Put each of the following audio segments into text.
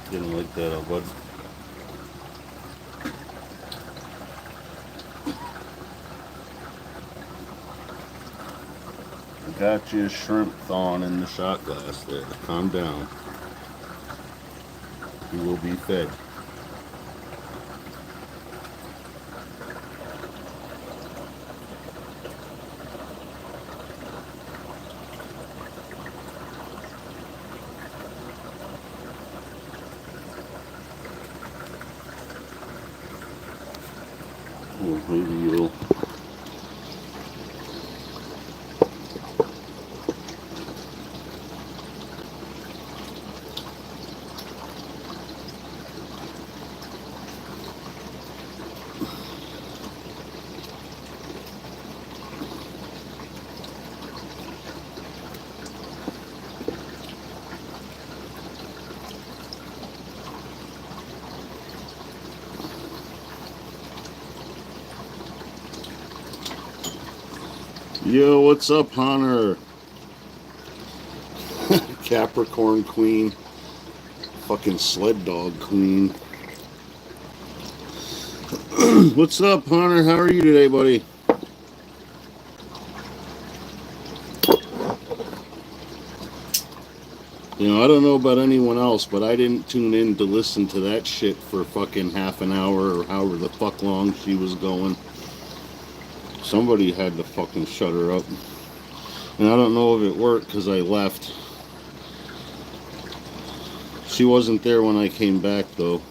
Didn't like that, bud. Got you a shrimp thawing in the shot glass there. Calm down. You will be fed. Well, maybe you'll. Yo, what's up, Hunter? Capricorn Queen. Fucking sled dog queen. What's up, Hunter? How are you today, buddy? You know, I don't know about anyone else, but I didn't tune in to listen to that shit for fucking half an hour or however the fuck long she was going. Somebody had to fucking shut her up. And I don't know if it worked because I left. She wasn't there when I came back, though.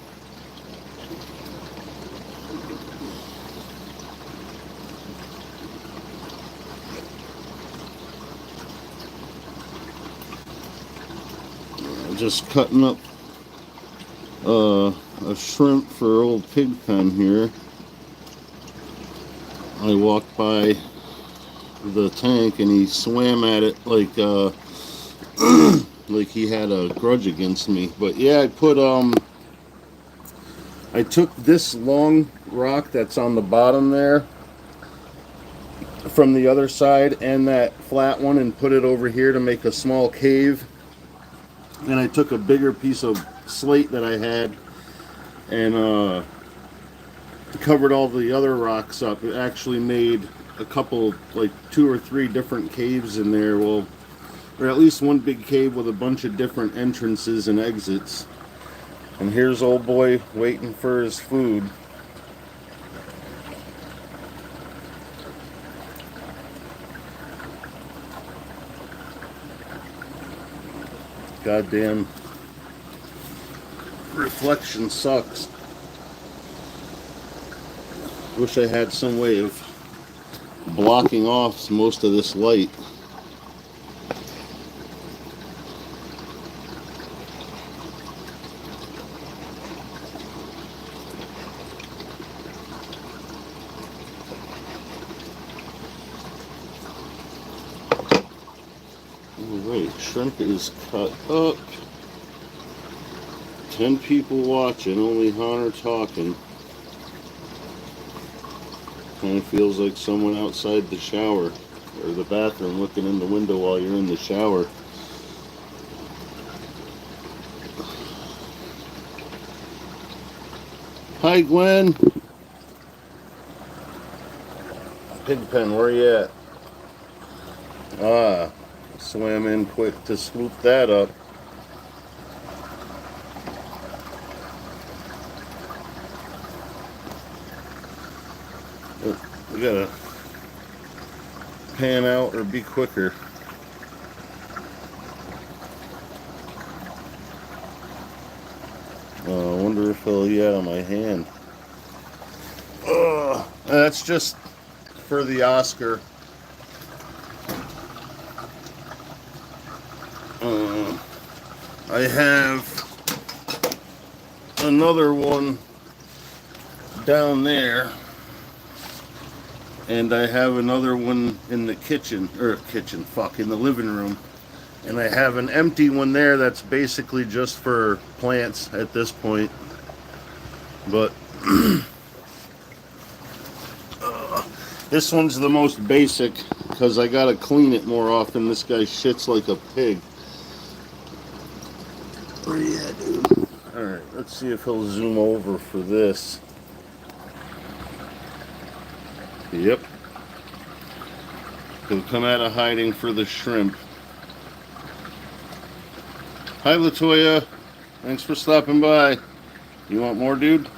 Just cutting up a shrimp for old Pigpen here. I walked by the tank and he swam at it like like he had a grudge against me. But yeah, I took this long rock that's on the bottom there from the other side and that flat one and put it over here to make a small cave. And I took a bigger piece of slate that I had and covered all the other rocks up. It actually made a couple, like 2 or 3 different caves in there. Well, or at least one big cave with a bunch of different entrances and exits. And here's old boy waiting for his food. Goddamn reflection sucks. Wish I had some way of blocking off most of this light. Alright, shrimp is cut up. 10 people watching, only Hunter talking. Kind of feels like someone outside the shower or the bathroom looking in the window while you're in the shower. Hi, Gwen. Pigpen, where you at? Ah, swam in quick to swoop that up. We gotta pan out or be quicker. I wonder if he'll eat out of my hand. That's just for the Oscar. I have another one down there. And I have another one in the kitchen, in the living room. And I have an empty one there that's basically just for plants at this point. But this one's the most basic because I gotta clean it more often. This guy shits like a pig. Where you at, dude? Alright, let's see if he'll zoom over for this. Yep. He'll come out of hiding for the shrimp. Hi, Latoya. Thanks for stopping by. You want more, dude?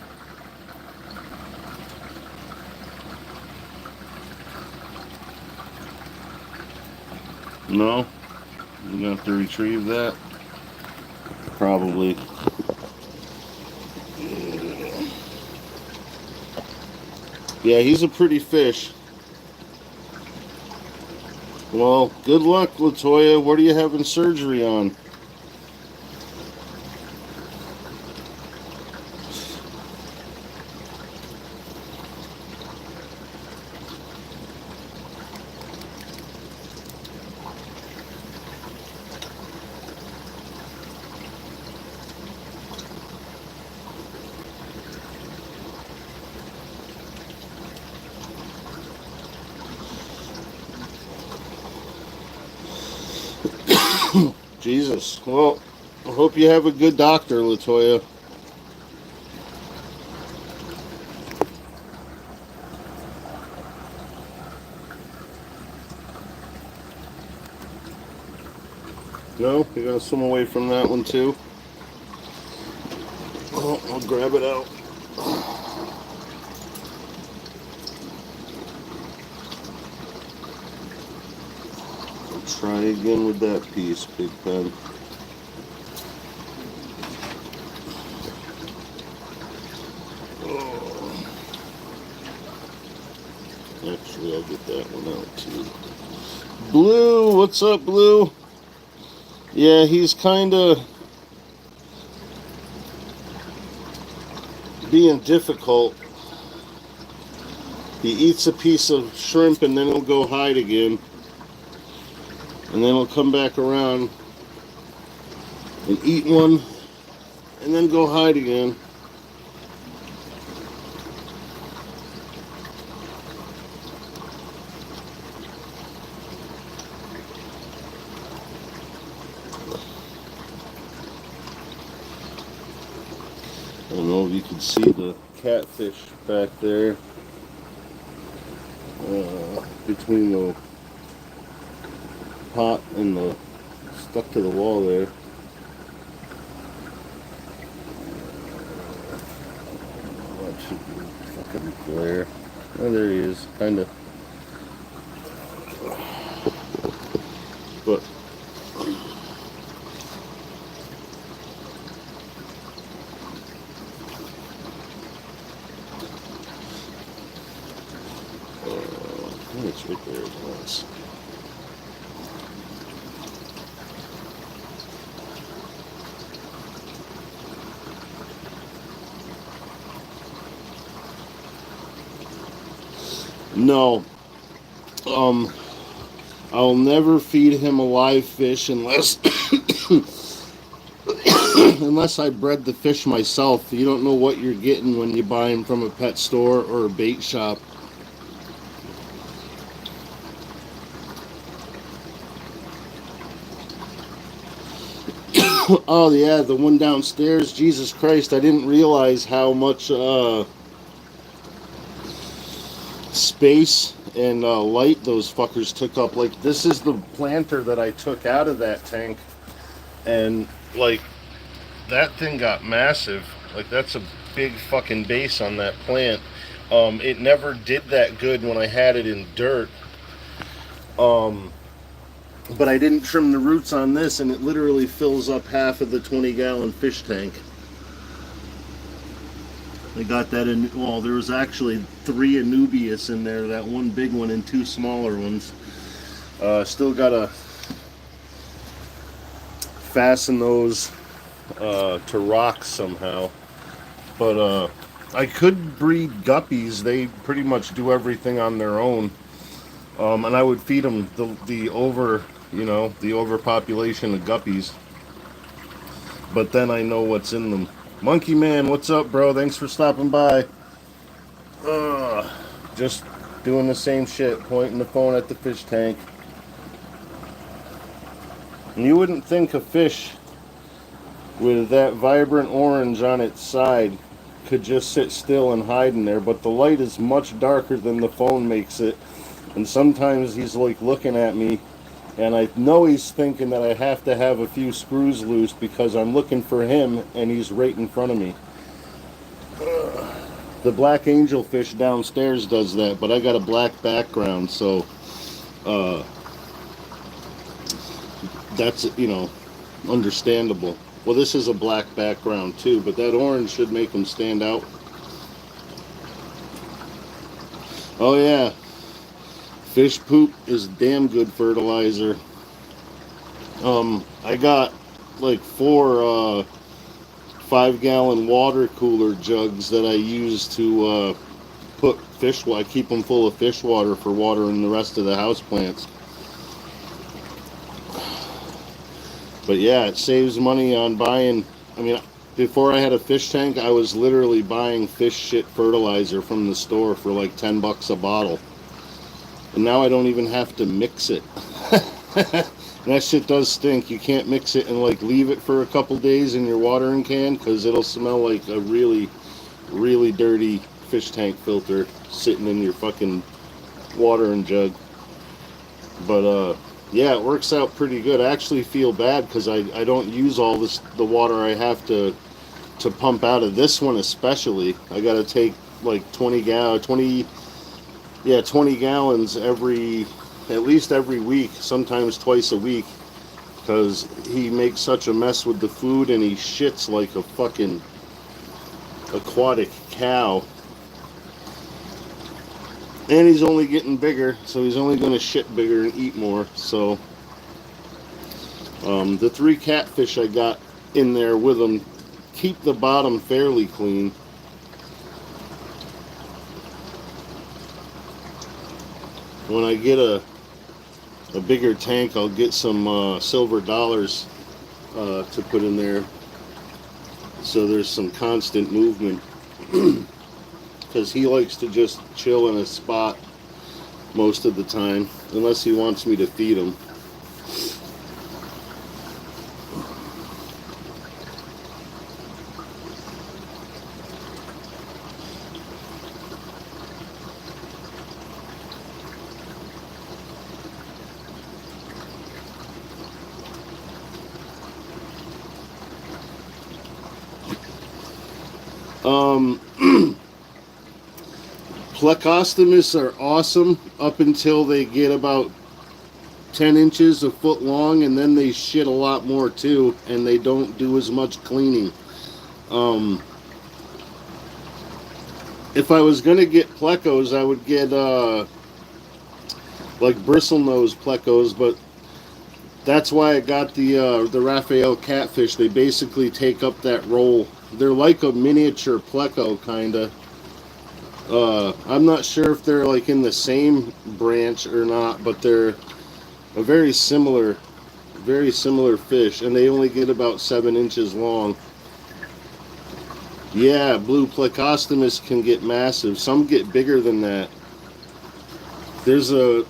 No? You're gonna have to retrieve that? Probably. Yeah, he's a pretty fish. Well, good luck, Latoya. What are you having surgery on? Jesus. Well, I hope you have a good doctor, Latoya. No? You gotta swim away from that one too? Oh, I'll grab it out. I'll try again with that piece, Pigpen. Actually, I'll get that one out too. Blue, what's up, Blue? Yeah, he's kind of being difficult. He eats a piece of shrimp and then he'll go hide again. And then he'll come back around and eat one and then go hide again. I don't know if you can see the catfish back there between the pot and the stuck to the wall there. That should be fucking glare. Oh, there he is, kind of. But I think it's right there it was. No. I'll never feed him a live fish unless unless I bred the fish myself. You don't know what you're getting when you buy them from a pet store or a bait shop. Oh yeah, the one downstairs. Jesus Christ, I didn't realize how much space and light those fuckers took up. Like, this is the planter that I took out of that tank, and like that thing got massive. Like, that's a big fucking base on that plant. It never did that good when I had it in dirt. But I didn't trim the roots on this, and it literally fills up half of the 20-gallon fish tank. I got that in, well, there was actually 3 Anubias in there, that one big one and 2 smaller ones. Still gotta fasten those to rocks somehow. But I could breed guppies. They pretty much do everything on their own. And I would feed them the overpopulation of guppies. But then I know what's in them. Monkey Man, what's up, bro? Thanks for stopping by. Just doing the same shit, pointing the phone at the fish tank. And you wouldn't think a fish with that vibrant orange on its side could just sit still and hide in there, but the light is much darker than the phone makes it. And sometimes he's like looking at me, and I know he's thinking that I have to have a few screws loose because I'm looking for him and he's right in front of me. The black angelfish downstairs does that, but I got a black background, so uh, that's, understandable. Well, this is a black background too, but that orange should make them stand out. Oh yeah, fish poop is damn good fertilizer. I got like 4 5-gallon water cooler jugs that I use to put fish. I keep them full of fish water for watering the rest of the house plants. But yeah, it saves money on buying. I mean, before I had a fish tank, I was literally buying fish shit fertilizer from the store for like $10 a bottle. And now I don't even have to mix it. And that shit does stink. You can't mix it and like leave it for a couple days in your watering can because it'll smell like a really, really dirty fish tank filter sitting in your fucking watering jug. But yeah, it works out pretty good. I actually feel bad because I don't use all the water I have to pump out of this one especially. I got to take like 20 gallons at least every week, sometimes twice a week, because he makes such a mess with the food and he shits like a fucking aquatic cow. And he's only getting bigger, so he's only going to shit bigger and eat more. So the 3 catfish I got in there with him keep the bottom fairly clean. When I get a bigger tank, I'll get some silver dollars to put in there so there's some constant movement. Because he likes to just chill in a spot most of the time, unless he wants me to feed him. Plecostomus are awesome up until they get about 10 inches, a foot long, and then they shit a lot more too, and they don't do as much cleaning. If I was going to get plecos, I would get like bristlenose plecos, but that's why I got the Raphael catfish. They basically take up that role. They're like a miniature pleco, kind of. I'm not sure if they're like in the same branch or not, but they're a very similar fish, and they only get about 7 inches long. Yeah, blue plecostomus can get massive. Some get bigger than that. There's a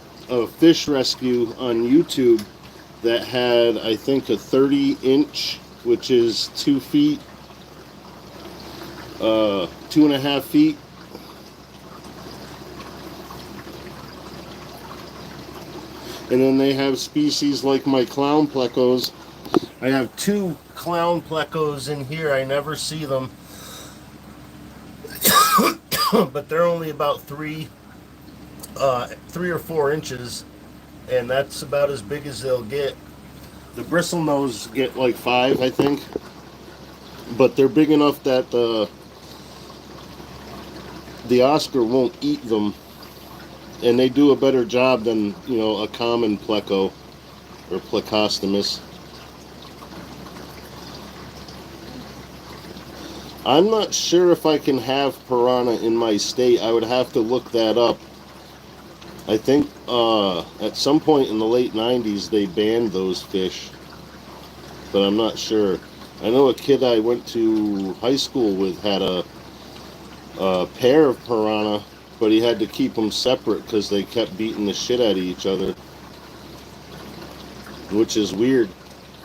fish rescue on YouTube that had, I think, a 30-inch, which is 2 feet, 2.5 feet. And then they have species like my clown plecos. I have 2 clown plecos in here. I never see them. But they're only about 3 or 4 inches. And that's about as big as they'll get. The bristlenose get like 5, I think. But they're big enough that the Oscar won't eat them. And they do a better job than, a common pleco or plecostomus. I'm not sure if I can have piranha in my state. I would have to look that up. I think at some point in the late 90s they banned those fish. But I'm not sure. I know a kid I went to high school with had a pair of piranha, but he had to keep them separate because they kept beating the shit out of each other, which is weird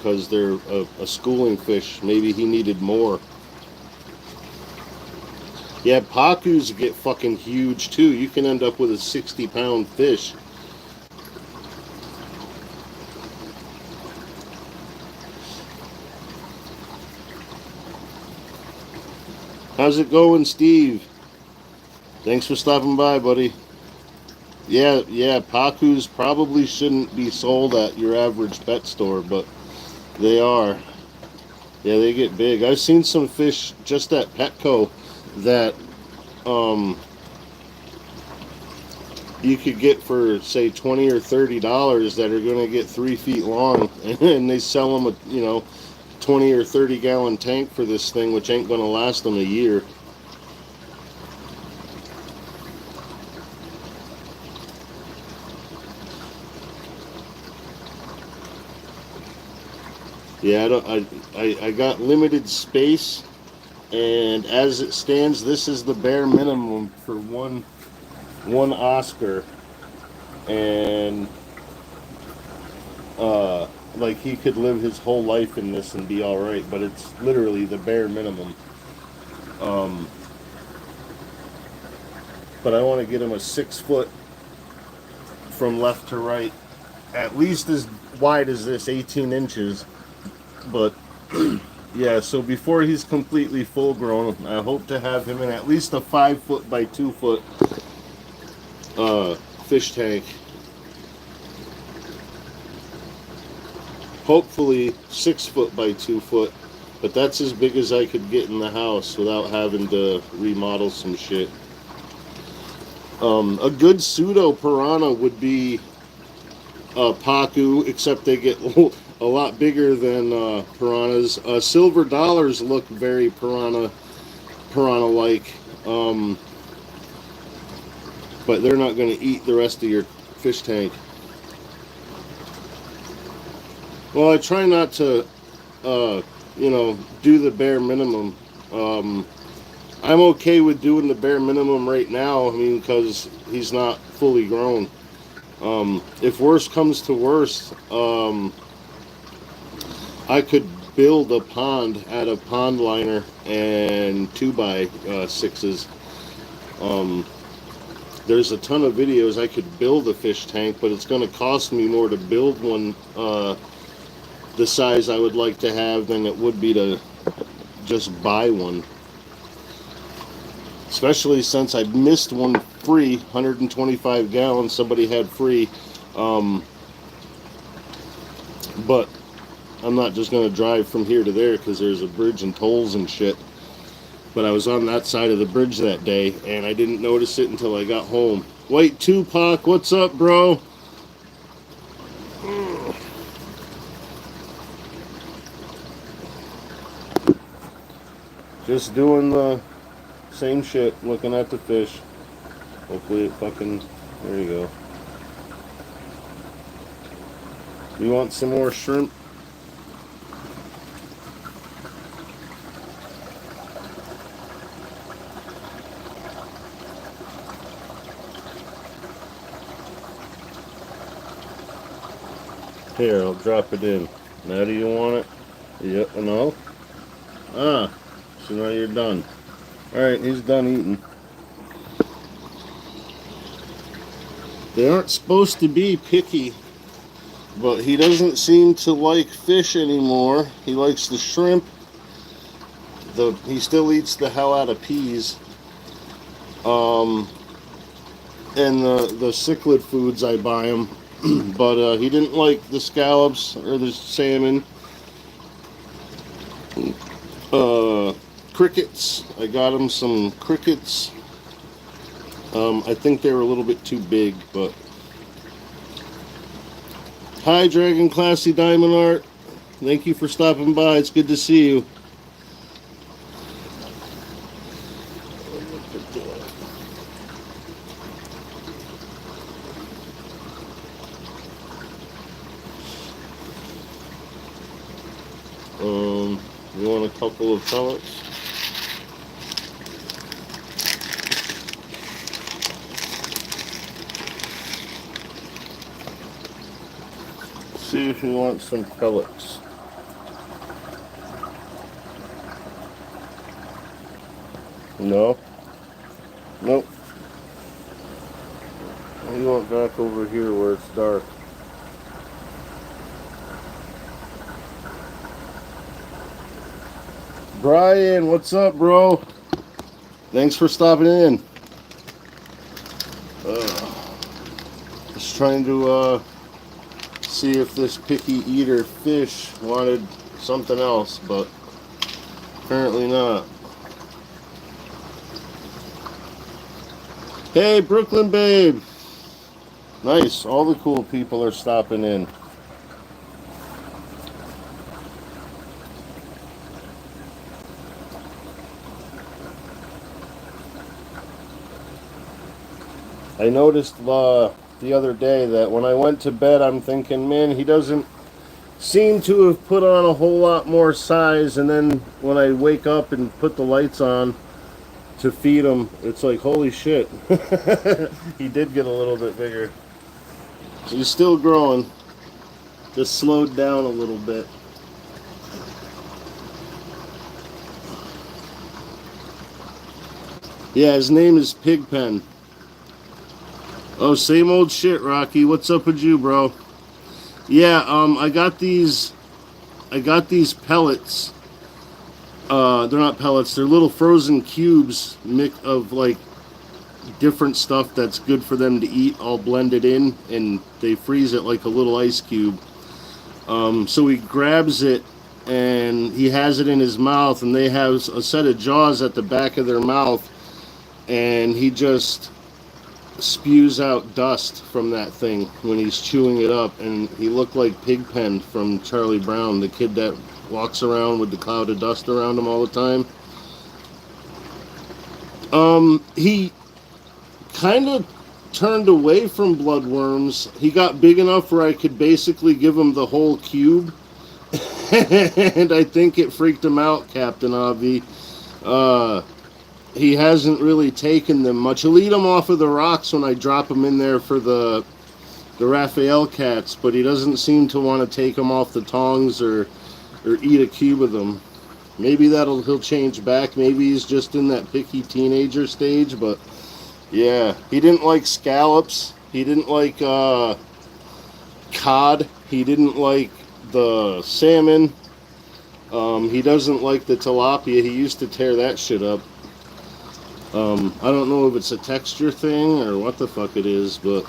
because they're a schooling fish. Maybe he needed more. Yeah, pacus get fucking huge too. You can end up with a 60-pound fish. How's it going, Steve? Thanks for stopping by, buddy. Yeah, pacus probably shouldn't be sold at your average pet store, but they are. Yeah, they get big. I've seen some fish just at Petco that you could get for say $20 or $30 that are going to get 3 feet long, and they sell them a 20 or 30 gallon tank for this thing, which ain't going to last them a year. Yeah, I got limited space, and as it stands, this is the bare minimum for one Oscar, and like he could live his whole life in this and be all right, but it's literally the bare minimum. But I want to get him a 6 foot from left to right, at least as wide as this, 18 inches. But yeah, so before he's completely full grown, I hope to have him in at least a 5 foot by 2 foot fish tank. Hopefully 6 foot by 2 foot, but that's as big as I could get in the house without having to remodel some shit. A good pseudo piranha would be pacu, except they get a lot bigger than piranhas. Silver dollars look very piranha-like, but they're not going to eat the rest of your fish tank. Well, I try not to, do the bare minimum. I'm okay with doing the bare minimum right now. I mean, because he's not fully grown. If worse comes to worse, I could build a pond out of pond liner and 2x6s. There's a ton of videos. I could build a fish tank, but it's going to cost me more to build one the size I would like to have than it would be to just buy one. Especially since I missed one free, 125 gallons somebody had free. But I'm not just going to drive from here to there because there's a bridge and tolls and shit. But I was on that side of the bridge that day, and I didn't notice it until I got home. White Tupac, what's up, bro? Just doing the same shit, looking at the fish. Hopefully it fucking... There you go. You want some more shrimp? Here, I'll drop it in. Now do you want it? Yep, no? Ah, so now you're done. Alright, he's done eating. They aren't supposed to be picky, but he doesn't seem to like fish anymore. He likes the shrimp. He still eats the hell out of peas. And the cichlid foods I buy him. But he didn't like the scallops or the salmon. Crickets. I got him some crickets. I think they were a little bit too big, but... Hi, Dragon Classy Diamond Art. Thank you for stopping by. It's good to see you. You want a couple of pellets? See if you want some pellets. No? Nope. You want back over here where it's dark. Brian, what's up, bro? Thanks for stopping in. Just trying to see if this picky eater fish wanted something else, but apparently not. Hey, Brooklyn babe. Nice. All the cool people are stopping in. I noticed the other day that when I went to bed, I'm thinking, man, he doesn't seem to have put on a whole lot more size. And then when I wake up and put the lights on to feed him, it's like, holy shit. He did get a little bit bigger. He's still growing. Just slowed down a little bit. Yeah, his name is Pigpen. Oh, same old shit, Rocky. What's up with you, bro? Yeah, I got these pellets. They're not pellets. They're little frozen cubes of like different stuff that's good for them to eat, all blended in, and they freeze it like a little ice cube. So he grabs it and he has it in his mouth, and they have a set of jaws at the back of their mouth, and he just spews out dust from that thing when he's chewing it up. And he looked like Pigpen from Charlie Brown, the kid that walks around with the cloud of dust around him all the time. He kind of turned away from bloodworms. He got big enough where I could basically give him the whole cube. And I think it freaked him out, Captain Avi. He hasn't really taken them much. He'll eat them off of the rocks when I drop them in there for the Raphael cats, but he doesn't seem to want to take them off the tongs or eat a cube of them. Maybe he'll change back. Maybe he's just in that picky teenager stage, but yeah. He didn't like scallops. He didn't like cod. He didn't like the salmon. He doesn't like the tilapia. He used to tear that shit up. I don't know if it's a texture thing or what the fuck it is, but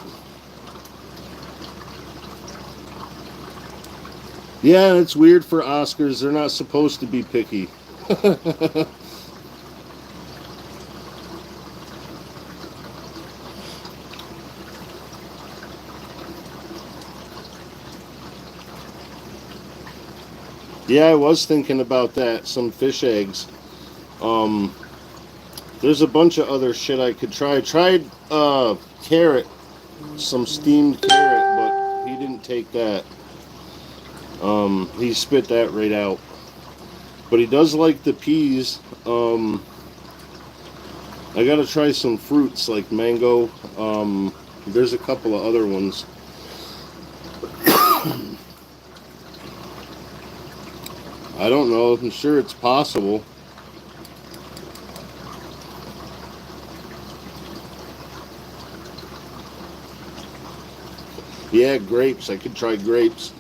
yeah, it's weird for Oscars. They're not supposed to be picky. Yeah, I was thinking about that. Some fish eggs. There's a bunch of other shit I could try. I tried carrot, some steamed carrot, but he didn't take that. He spit that right out. But he does like the peas. I gotta try some fruits like mango. There's a couple of other ones. I don't know. I'm sure it's possible. Yeah, grapes. I could try grapes.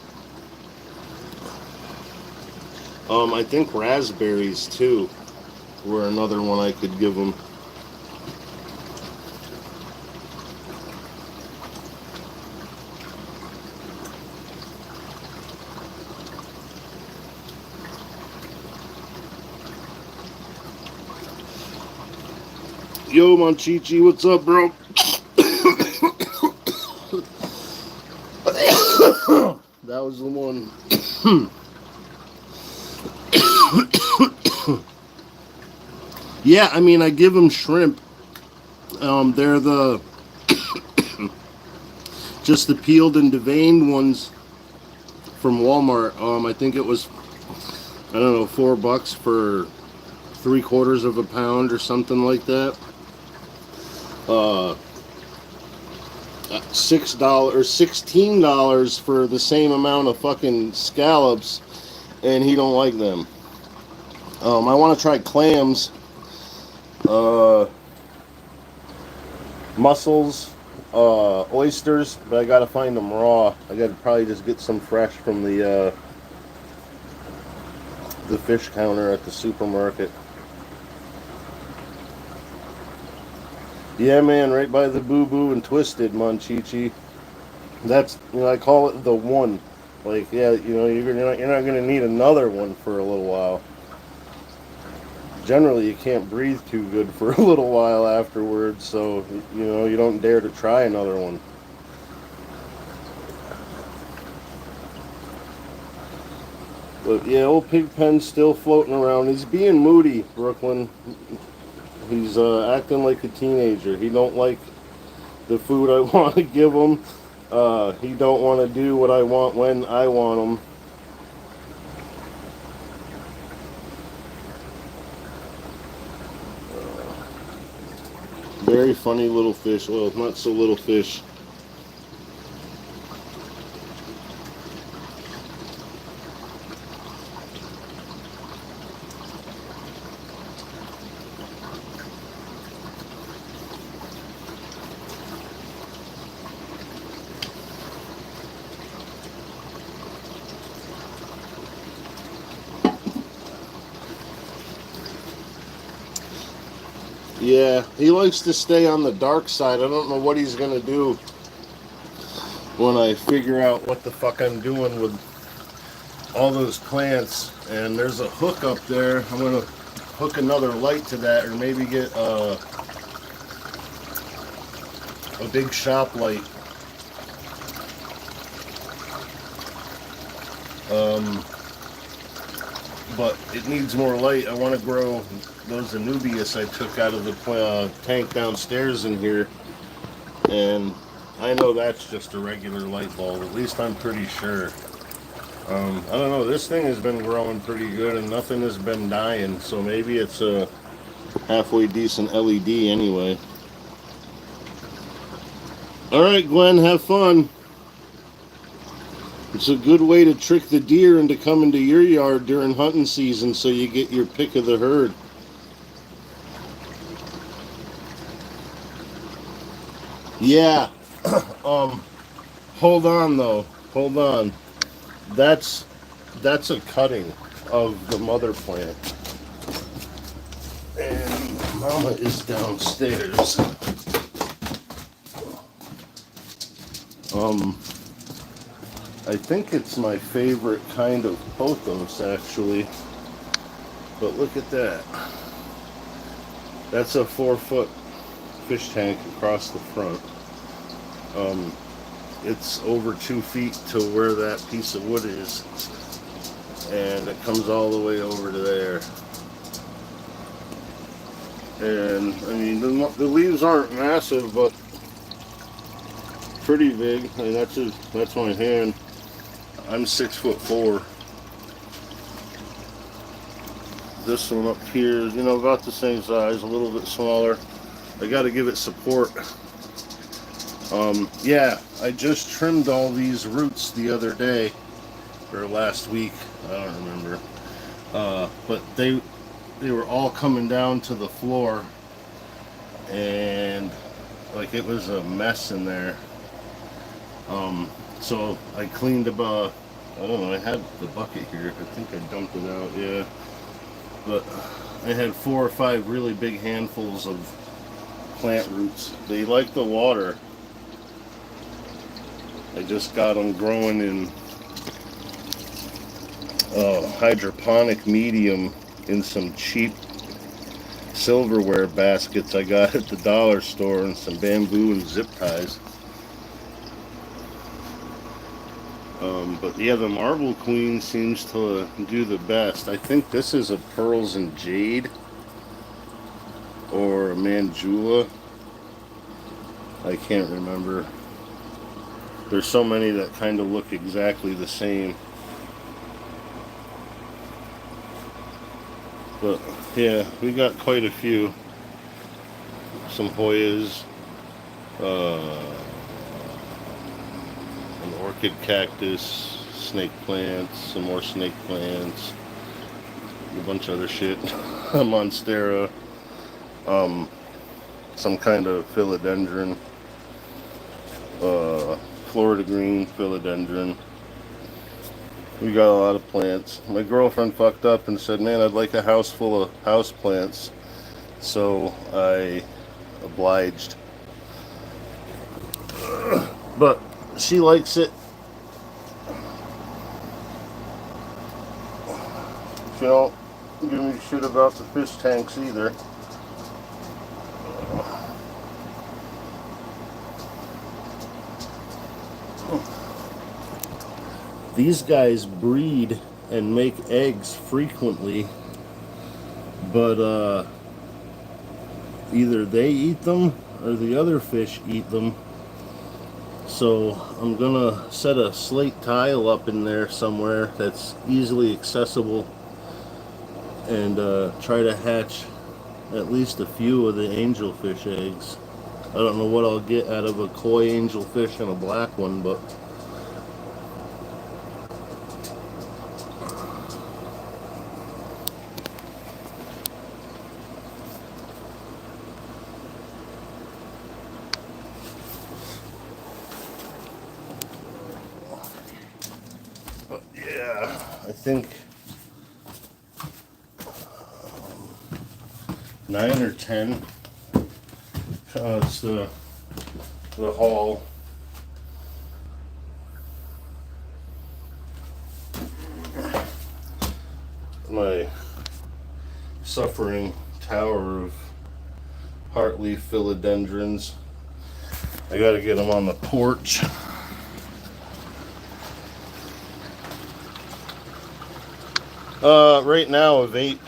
I think raspberries too were another one I could give them. Yo, Monchichi, what's up, bro? That was the one. Yeah, I mean, I give them shrimp. They're the just the peeled and deveined ones from Walmart. I think it was, I don't know, $4 for 3/4 of a pound or something like that. $6 or $16 for the same amount of fucking scallops, and he don't like them. I want to try clams. uh, mussels, oysters, but I gotta find them raw. I gotta probably just get some fresh from the fish counter at the supermarket. Yeah, man, right by the Boo Boo and Twisted, Monchichi. That's, I call it the one. Like, yeah, you're not gonna need another one for a little while. Generally, you can't breathe too good for a little while afterwards, so you don't dare to try another one. But yeah, old Pigpen's still floating around. He's being moody, Brooklyn. He's acting like a teenager. He don't like the food I want to give him. He don't want to do what I want when I want him. Very funny little fish. Well, not so little fish. Yeah, he likes to stay on the dark side. I don't know what he's gonna do when I figure out what the fuck I'm doing with all those plants. And there's a hook up there. I'm gonna hook another light to that, or maybe get a big shop light. But it needs more light. I want to grow those Anubias I took out of the tank downstairs in here, and I know that's just a regular light bulb. At least I'm pretty sure. I don't know. This thing has been growing pretty good, and nothing has been dying. So maybe it's a halfway decent LED anyway. All right, Glenn, have fun. It's a good way to trick the deer into coming to your yard during hunting season so you get your pick of the herd. Yeah. Hold on though. Hold on. That's a cutting of the mother plant. And Mama is downstairs. I think it's my favorite kind of pothos, actually. But look at that. That's a 4-foot fish tank across the front. It's over 2 feet to where that piece of wood is. And it comes all the way over to there. And, I mean, the leaves aren't massive, but pretty big. I mean, that's my hand. I'm 6'4". This one up here is, about the same size, a little bit smaller. I got to give it support. Yeah, I just trimmed all these roots the other day, or last week, I don't remember. But they were all coming down to the floor, and like it was a mess in there. So I cleaned up, I don't know, I had the bucket here. I think I dumped it out, yeah. But I had 4 or 5 really big handfuls of plant roots. They like the water. I just got them growing in hydroponic medium in some cheap silverware baskets I got at the dollar store, and some bamboo and zip ties. But yeah, the Marble Queen seems to do the best. I think this is a Pearls and Jade or a Manjula. I can't remember. There's so many that kind of look exactly the same. But yeah, we got quite a few. Some Hoyas. An orchid cactus, snake plants, some more snake plants, a bunch of other shit, a monstera. some kind of philodendron, Florida green philodendron. We got a lot of plants. My girlfriend fucked up and said, man, I'd like a house full of house plants. So I obliged. But she likes it. She don't give me shit about the fish tanks either. These guys breed and make eggs frequently, but either they eat them or the other fish eat them. So I'm gonna set a slate tile up in there somewhere that's easily accessible and try to hatch at least a few of the angelfish eggs. I don't know what I'll get out of a koi angelfish and a black one, but yeah, I think 9 or 10. It's the haul. My suffering tower of heartleaf philodendrons. I gotta get them on the porch. Right now a vape.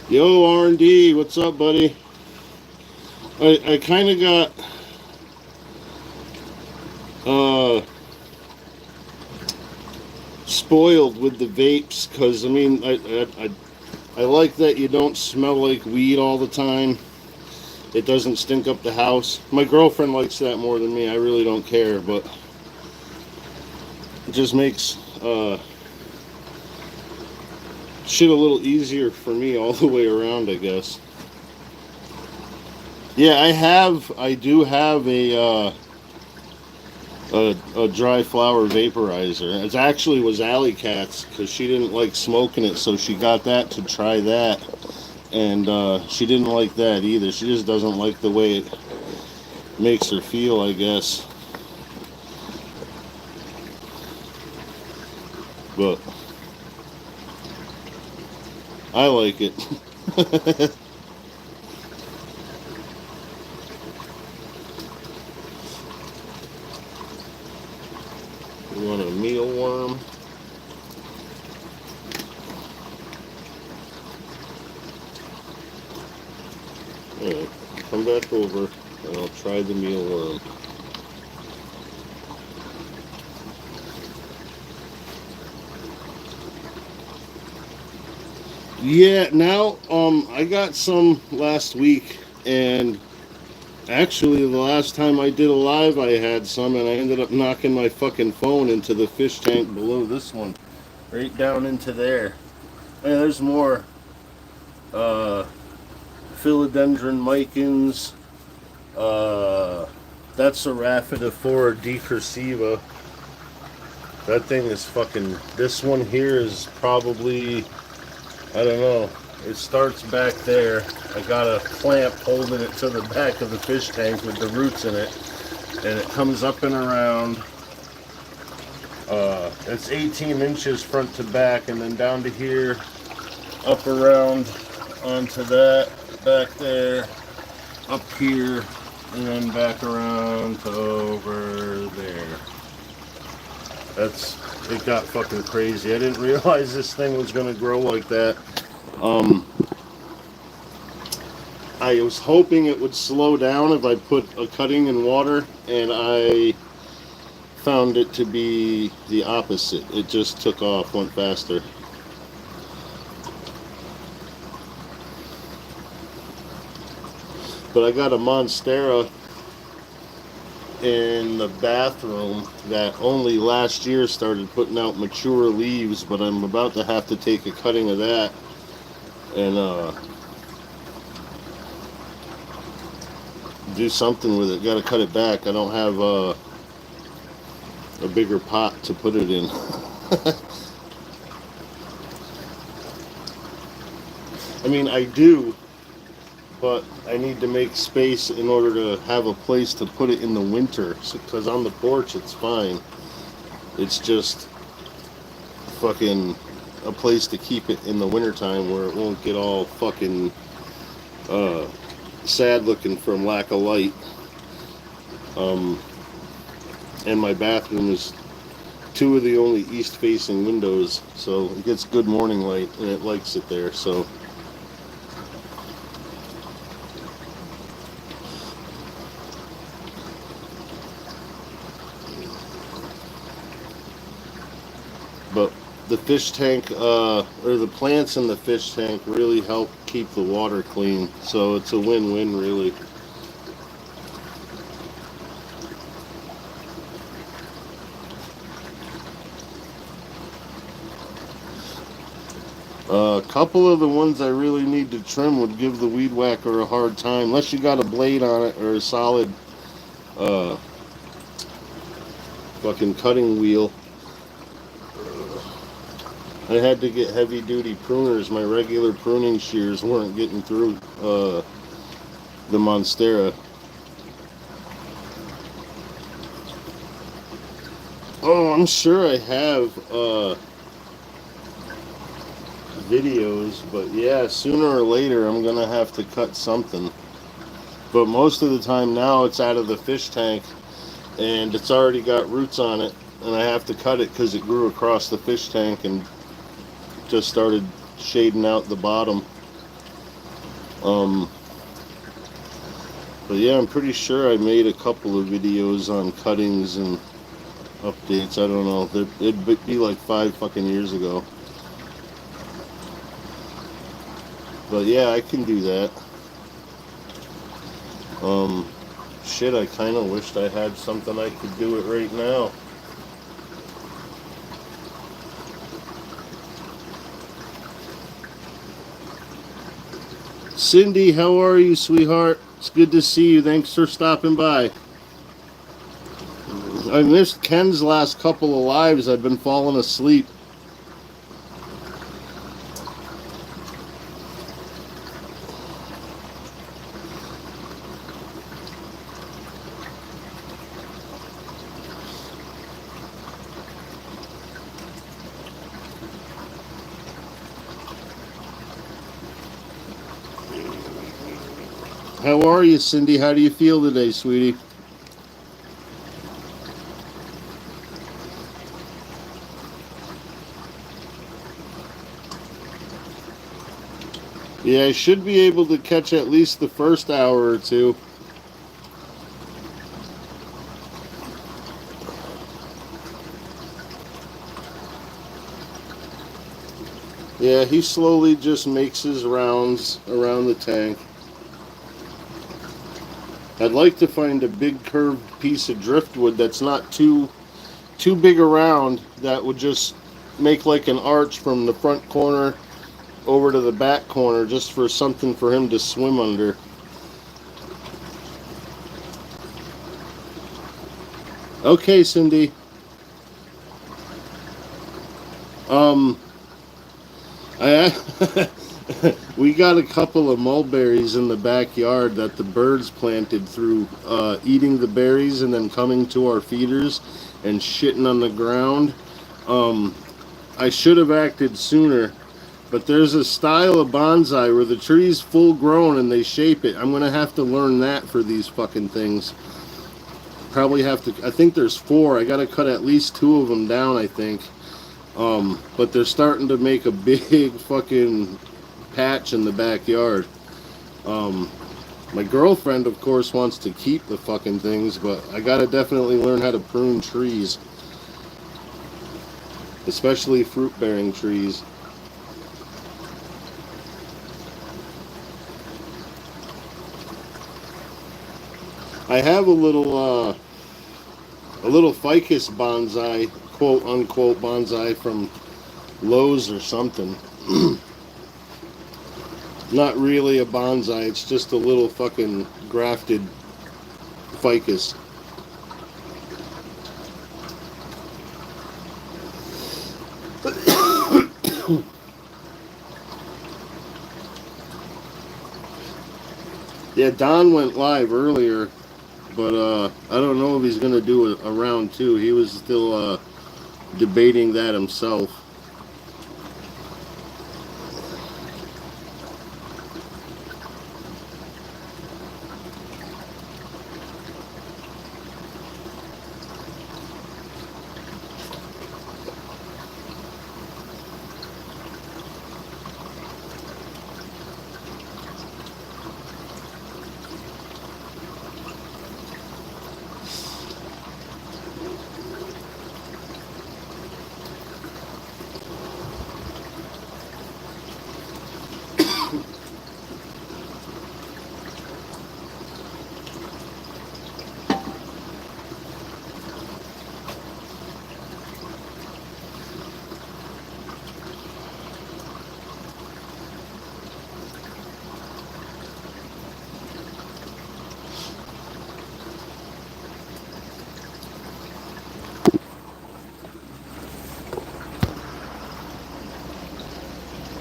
Yo, R&D, what's up, buddy? I kind of got spoiled with the vapes because I mean I like that you don't smell like weed all the time. It doesn't stink up the house. My girlfriend likes that more than me. I really don't care, but it just makes shit a little easier for me all the way around, I guess. Yeah, I do have a dry flower vaporizer. It actually was Alley Cat's because she didn't like smoking it, so she got that to try that, and she didn't like that either. She just doesn't like the way it makes her feel, I guess. But I like it. You want a mealworm? Alright, come back over and I'll try the mealworm. Yeah, now I got some last week, and actually the last time I did a live I had some, and I ended up knocking my fucking phone into the fish tank below this one, right down into there. And there's more philodendron micans. That's a Rhaphidophora decursiva. That thing is fucking. This one here is probably, I don't know. It starts back there. I got a clamp holding it to the back of the fish tank with the roots in it, and it comes up and around. It's 18 inches front to back, and then down to here, up around onto that, back there, up here, and then back around to over there. It got fucking crazy. I didn't realize this thing was gonna grow like that. I was hoping it would slow down if I put a cutting in water, and I found it to be the opposite. It just took off, went faster. But I got a Monstera in the bathroom that only last year started putting out mature leaves, but I'm about to have to take a cutting of that and do something with it. Got to cut it back. I don't have a bigger pot to put it in. I mean, I do, but I need to make space in order to have a place to put it in the winter. Because on the porch, it's fine. It's just fucking a place to keep it in the wintertime where it won't get all fucking sad looking from lack of light. And my bathroom is two of the only east facing windows, so it gets good morning light and it likes it there. So but the fish tank or the plants in the fish tank really help keep the water clean, so it's a win-win really. A couple of the ones I really need to trim would give the weed whacker a hard time, unless you got a blade on it or a solid fucking cutting wheel. I had to get heavy duty pruners. My regular pruning shears weren't getting through the Monstera. Oh, I'm sure I have videos, but yeah, sooner or later I'm gonna have to cut something. But most of the time now it's out of the fish tank and it's already got roots on it, and I have to cut it because it grew across the fish tank and just started shading out the bottom. But yeah, I'm pretty sure I made a couple of videos on cuttings and updates. I don't know. It'd be like 5 fucking years ago. But yeah, I can do that. Shit, I kind of wished I had something I could do it right now. Cindy, how are you, sweetheart? It's good to see you. Thanks for stopping by. I missed Ken's last couple of lives. I've been falling asleep. How are you, Cindy? How do you feel today, sweetie? Yeah, I should be able to catch at least the first hour or two. Yeah, he slowly just makes his rounds around the tank. I'd like to find a big curved piece of driftwood that's not too big around, that would just make like an arch from the front corner over to the back corner, just for something for him to swim under. Okay, Cindy. We got a couple of mulberries in the backyard that the birds planted through eating the berries and then coming to our feeders and shitting on the ground. I should have acted sooner, but there's a style of bonsai where the tree's full grown and they shape it. I'm going to have to learn that for these fucking things. Probably have to, I think there's 4. I got to cut at least 2 of them down, I think. But they're starting to make a big fucking patch in the backyard. My girlfriend, of course, wants to keep the fucking things, but I gotta definitely learn how to prune trees, especially fruit-bearing trees. I have a little a little ficus bonsai, quote unquote bonsai from Lowe's or something. Not really a bonsai, it's just a little fucking grafted ficus. Yeah, Don went live earlier, but I don't know if he's gonna do a round two. He was still debating that himself.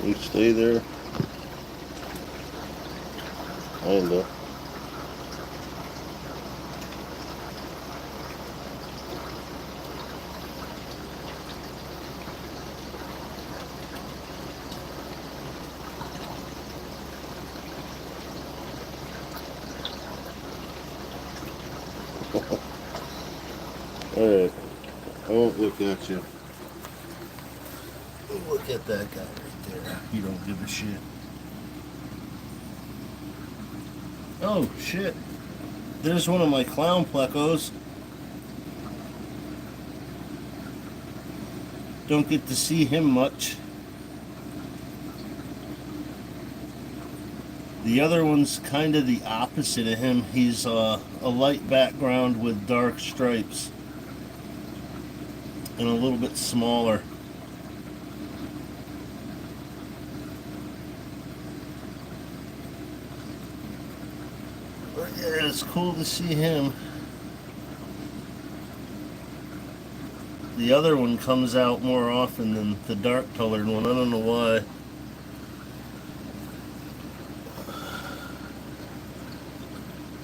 You stay there. Kinda. Alright. I won't look at you. Look at that guy right there. You don't give a shit. Oh, shit. There's one of my clown plecos. Don't get to see him much. The other one's kind of the opposite of him. He's a light background with dark stripes. And a little bit smaller. But yeah, it's cool to see him. The other one comes out more often than the dark colored one. I don't know why.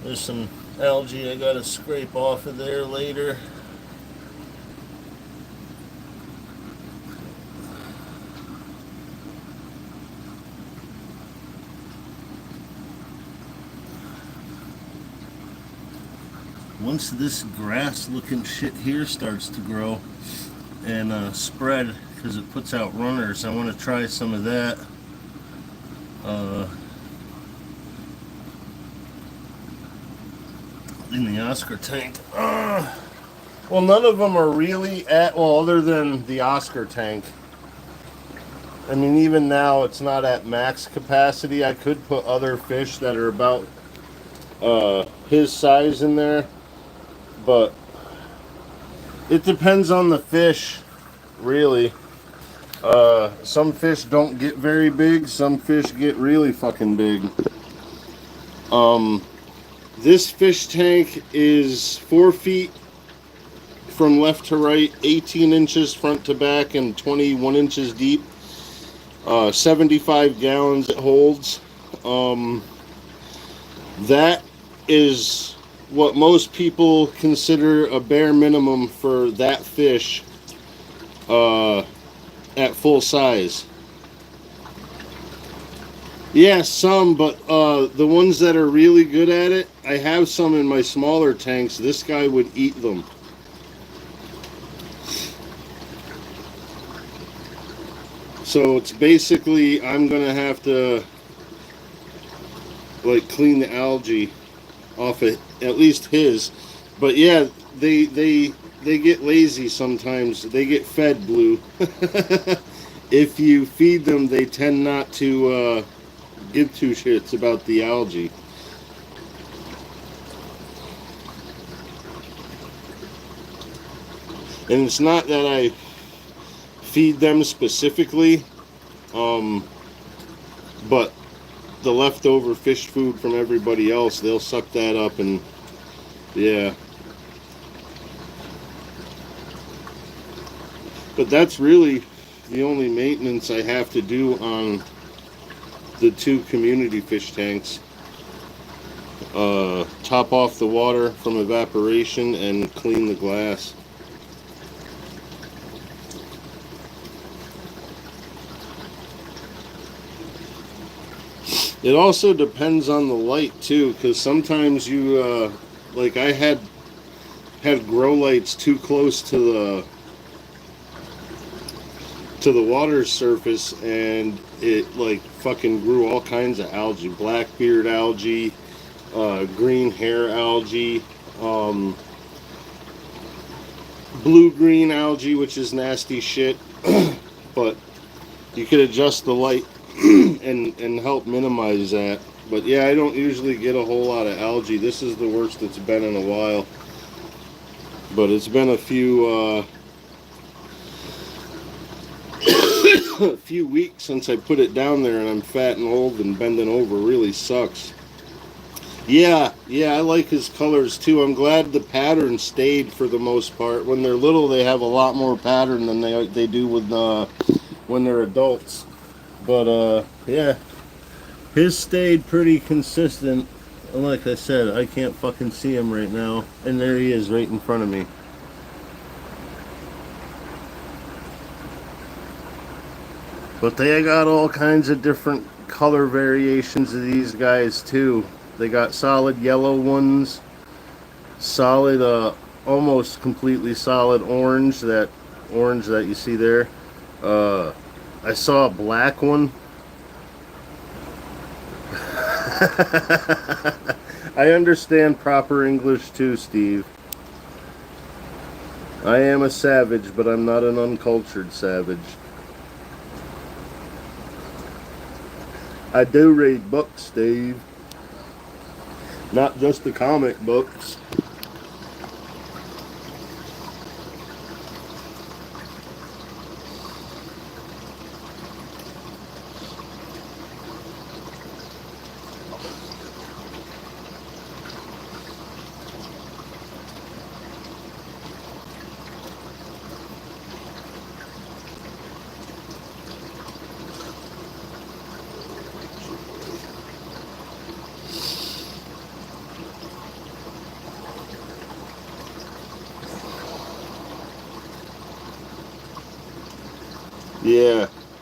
There's some algae I gotta scrape off of there later. Once this grass looking shit here starts to grow and spread, because it puts out runners, I want to try some of that. In the Oscar tank. Well, none of them are really other than the Oscar tank. I mean, even now it's not at max capacity. I could put other fish that are about his size in there, but it depends on the fish, really. Some fish don't get very big, some fish get really fucking big. This fish tank is 4 feet from left to right, 18 inches front to back, and 21 inches deep. 75 gallons it holds. That is what most people consider a bare minimum for that fish at full size. Yeah, some, but the ones that are really good at it, I have some in my smaller tanks. This guy would eat them. So it's basically, I'm gonna have to like clean the algae off of at least his. But yeah, they get lazy sometimes. They get fed, Blue. If you feed them, they tend not to give two shits about the algae. And it's not that I feed them specifically, but the leftover fish food from everybody else, they'll suck that up, and yeah. But that's really the only maintenance I have to do on the 2 community fish tanks. Top off the water from evaporation and clean the glass. It also depends on the light too, because sometimes you, like I had grow lights too close to the water surface, and it like fucking grew all kinds of algae, blackbeard algae, green hair algae, blue-green algae, which is nasty shit. But you could adjust the light and help minimize that. But yeah, I don't usually get a whole lot of algae. This is the worst it's been in a while. But it's been a few a few weeks since I put it down there, and I'm fat and old, and bending over really sucks. Yeah, I like his colors too. I'm glad the pattern stayed for the most part. When they're little, they have a lot more pattern than they do with when they're adults. But yeah, his stayed pretty consistent. And like I said, I can't fucking see him right now, and there he is right in front of me. But they got all kinds of different color variations of these guys too. They got solid yellow ones, solid, almost completely solid orange. That orange that you see there. I saw a black one. I understand proper English too, Steve. I am a savage, but I'm not an uncultured savage. I do read books, Steve. Not just the comic books.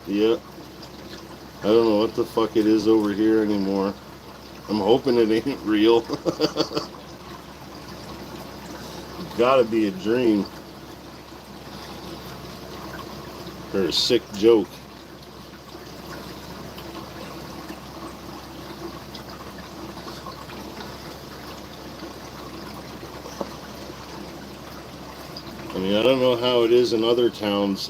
Yeah. I don't know what the fuck it is over here anymore. I'm hoping it ain't real. Gotta be a dream. Or a sick joke. I mean, I don't know how it is in other towns,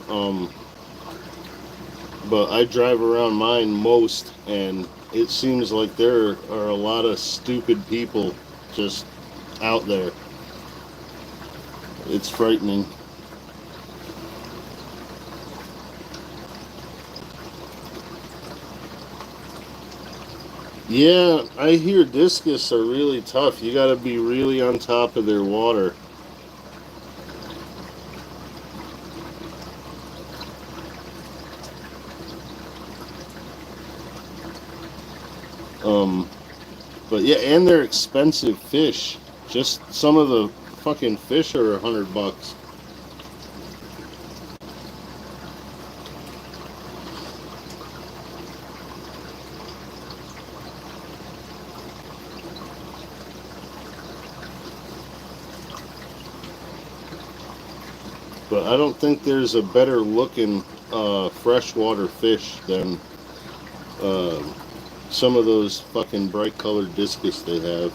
but I drive around mine most, and it seems like there are a lot of stupid people just out there. It's frightening. Yeah, I hear discus are really tough. You gotta be really on top of their water. But yeah, and they're expensive fish. Just some of the fucking fish are $100. But I don't think there's a better looking freshwater fish than uh, some of those fucking bright colored discus they have.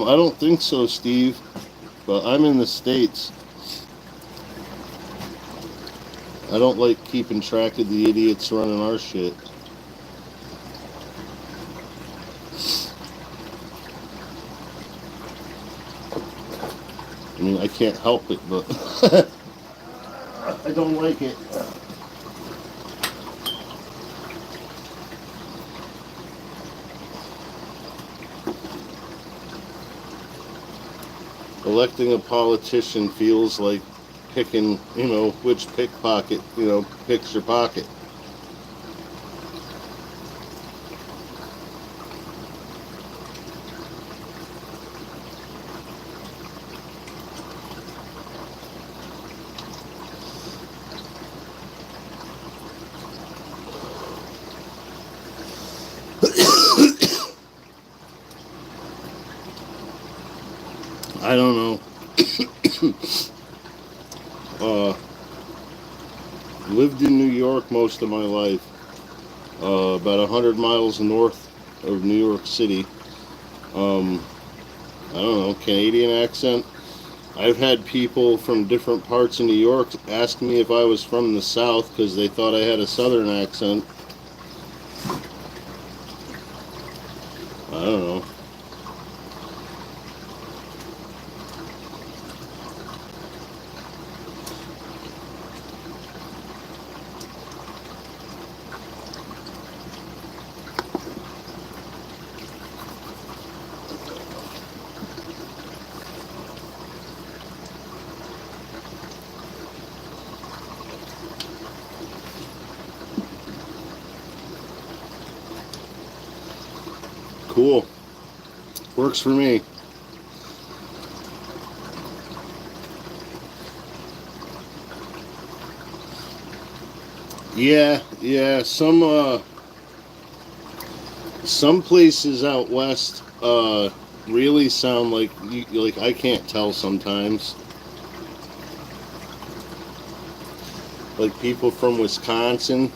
I don't think so, Steve, but I'm in the States. I don't like keeping track of the idiots running our shit. I mean, I can't help it, but I don't like it. Electing a politician feels like picking, which pickpocket, picks your pocket. I don't know. uh, Lived in New York most of my life. About 100 miles north of New York City. Um, I don't know, Canadian accent. I've had people from different parts of New York ask me if I was from the South because they thought I had a Southern accent. I don't know. Cool. Works for me. Yeah. Some places out west really sound like I can't tell sometimes. Like people from Wisconsin.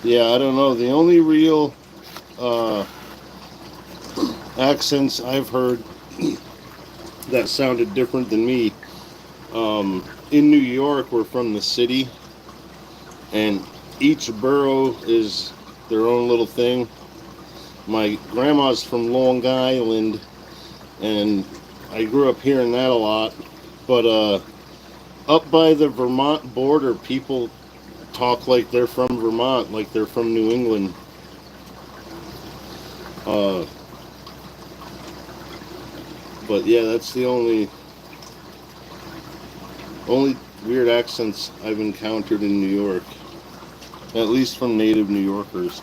Yeah, I don't know. The only real uh, accents I've heard that sounded different than me in New York were from the city, and each borough is their own little thing. My grandma's from Long Island, and I grew up hearing that a lot. But up by the Vermont border, people talk like they're from Vermont, like they're from New England. Uh, but yeah, that's the only weird accents I've encountered in New York, at least from native New Yorkers.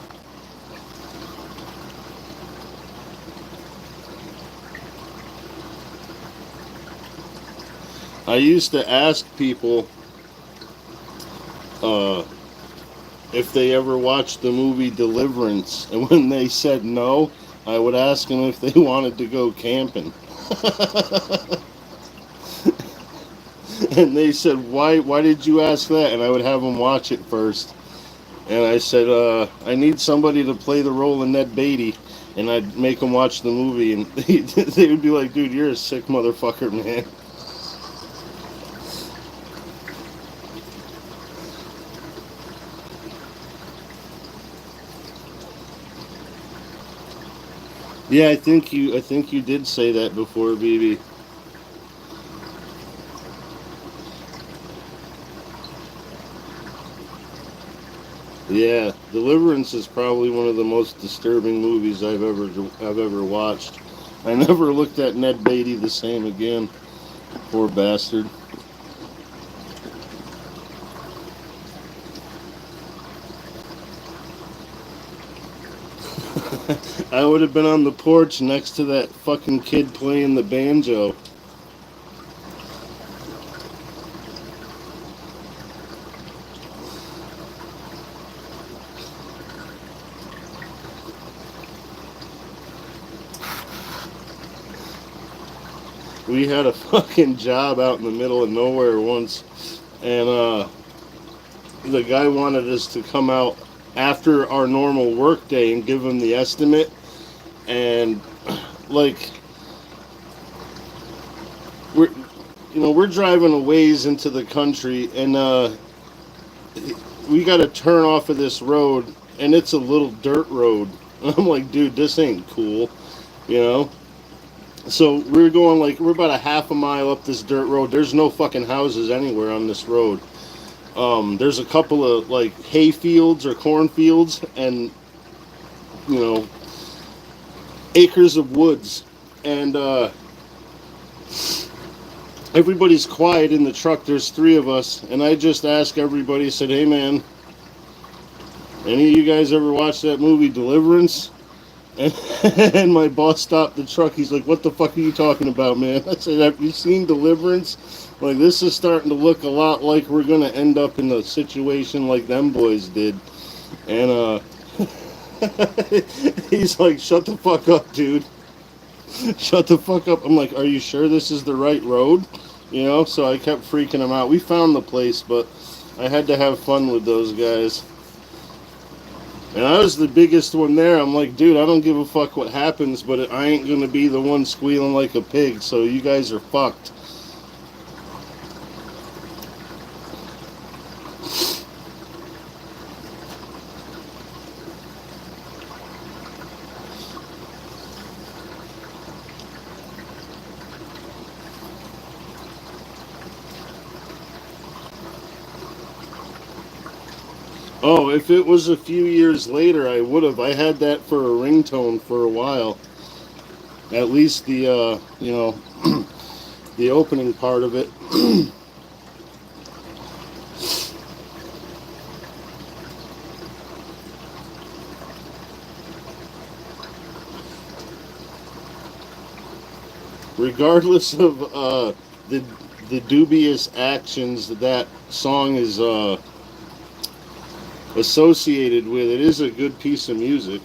I used to ask people uh, if they ever watched the movie Deliverance, and when they said no, I would ask them if they wanted to go camping. And they said, Why did you ask that?" And I would have them watch it first. And I said, I need somebody to play the role of Ned Beatty. And I'd make them watch the movie, and they would be like, "Dude, you're a sick motherfucker, man." Yeah, I think you did say that before, BB. Yeah, Deliverance is probably one of the most disturbing movies I've ever watched. I never looked at Ned Beatty the same again. Poor bastard. I would have been on the porch next to that fucking kid playing the banjo. we had a fucking job out in the middle of nowhere once, and the guy wanted us to come out after our normal work day and give him the estimate, and like we're we're driving a ways into the country, and we got to turn off of this road, and it's a little dirt road. I'm like, dude, this ain't cool, you know. So we're going like we're about a half a mile up this dirt road. There's no fucking houses anywhere on this road. There's a couple of like hay fields or cornfields, and you know, acres of woods, and everybody's quiet in the truck. There's three of us, and I just asked everybody. I said, "Hey, man, any of you guys ever watch that movie Deliverance?" And, and my boss stopped the truck. He's like, "What the fuck are you talking about, man?" I said, "Have you seen Deliverance? Like, this is starting to look a lot like we're gonna end up in a situation like them boys did." And he's like, "Shut the fuck up, dude. Shut the fuck up." I'm like, "Are you sure this is the right road?" You know. So I kept freaking him out. We found the place, but I had to have fun with those guys. And I was the biggest one there. I'm like, dude, I don't give a fuck what happens, but I ain't gonna be the one squealing like a pig, so you guys are fucked. Oh, if it was a few years later, I would have. I had that for a ringtone for a while. At least the, the opening part of it. Regardless of the the dubious actions that song is associated with, it is a good piece of music.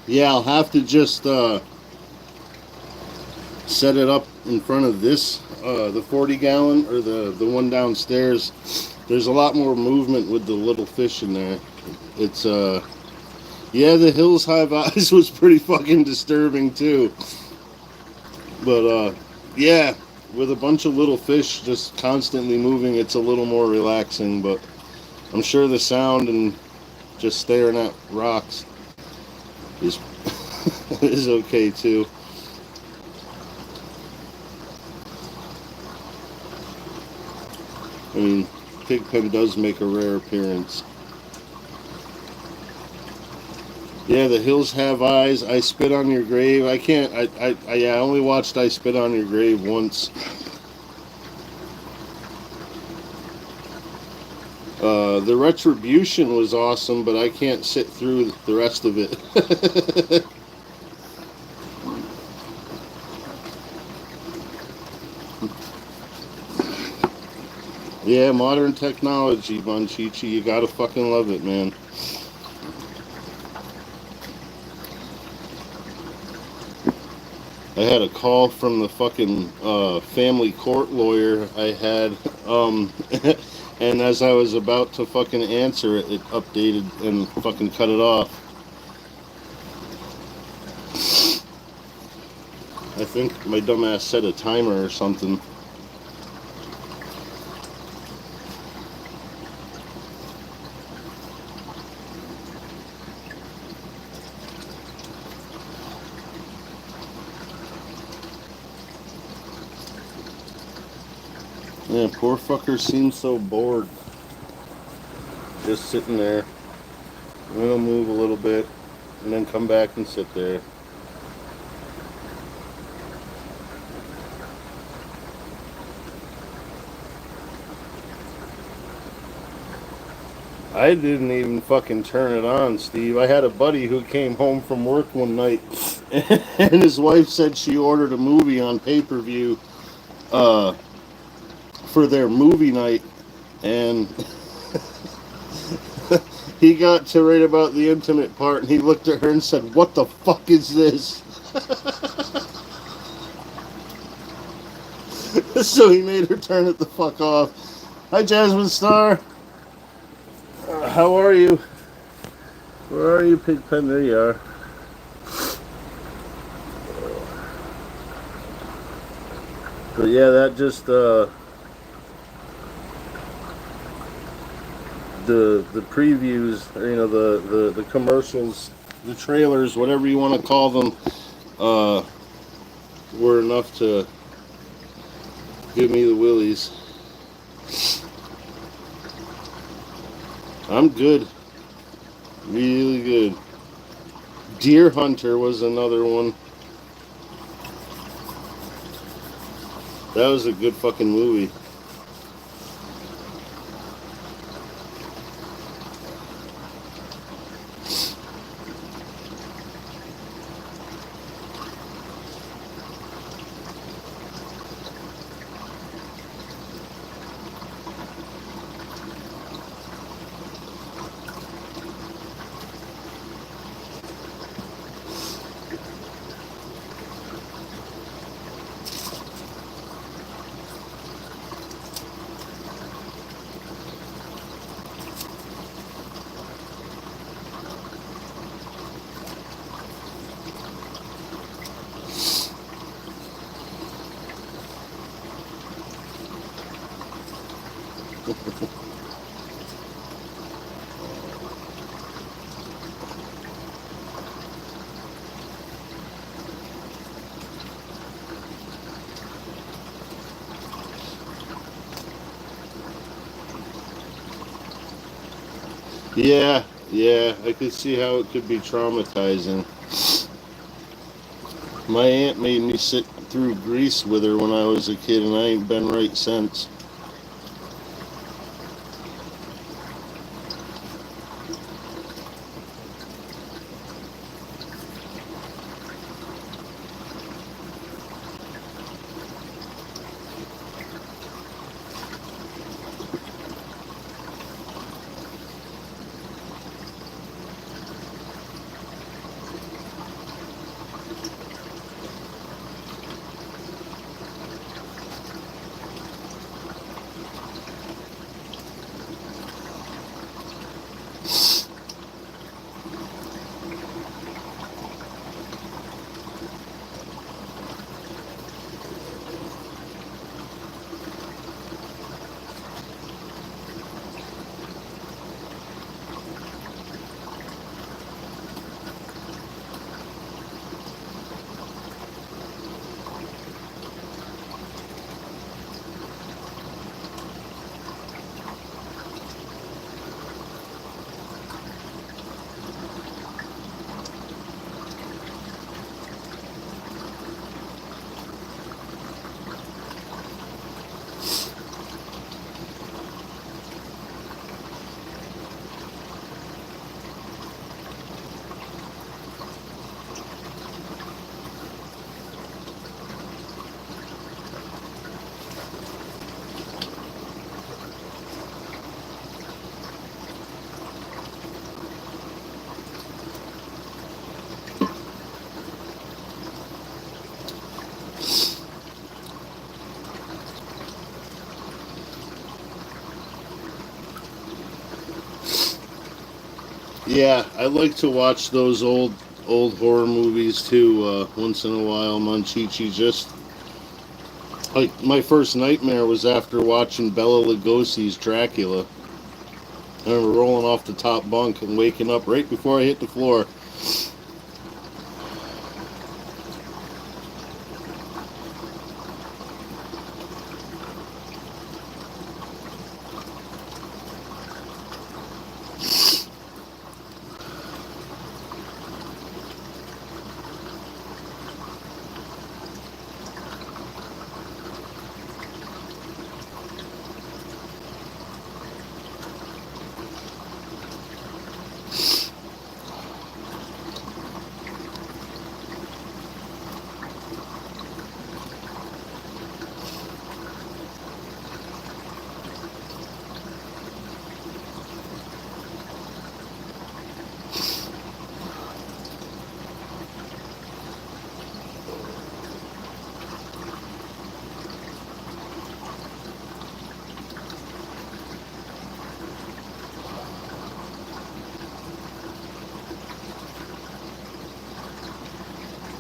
Yeah, I'll have to just set it up in front of this, the 40 gallon or the one downstairs. There's a lot more movement with the little fish in there. It's yeah, the Hills Have Eyes was pretty fucking disturbing too. But yeah, with a bunch of little fish just constantly moving, it's a little more relaxing. But I'm sure the sound and just staring at rocks is is okay too. I mean, Pigpen does make a rare appearance. Yeah, the Hills Have Eyes. I Spit on Your Grave. I can't. I only watched I Spit on Your Grave once. The Retribution was awesome, but I can't sit through the rest of it. Yeah, modern technology, Bunchichi. You gotta fucking love it, man. I had a call from the fucking family court lawyer I had, and as I was about to fucking answer it, it updated and fucking cut it off. I think my dumbass set a timer or something. Yeah, poor fucker seems so bored. Just sitting there. I'm gonna move a little bit and then come back and sit there. I didn't even fucking turn it on, Steve. I had a buddy who came home from work one night and his wife said she ordered a movie on pay-per-view uh, for their movie night, and he got to right about the intimate part and he looked at her and said, "What the fuck is this?" So he made her turn it the fuck off. Hi, Jasmine Star. How are you? Where are you, Pigpen? There you are. But yeah, that just the previews, the commercials, the trailers, whatever you want to call them, uh, were enough to give me the willies. I'm good, really good. Deer Hunter was another one. That was a good fucking movie. Yeah, yeah, I could see how it could be traumatizing. My aunt made me sit through Grease with her when I was a kid, and I ain't been right since. Yeah, I like to watch those old old horror movies too. Once in a while, Monchichi. Just like my first nightmare was after watching Bela Lugosi's Dracula. I remember rolling off the top bunk and waking up right before I hit the floor.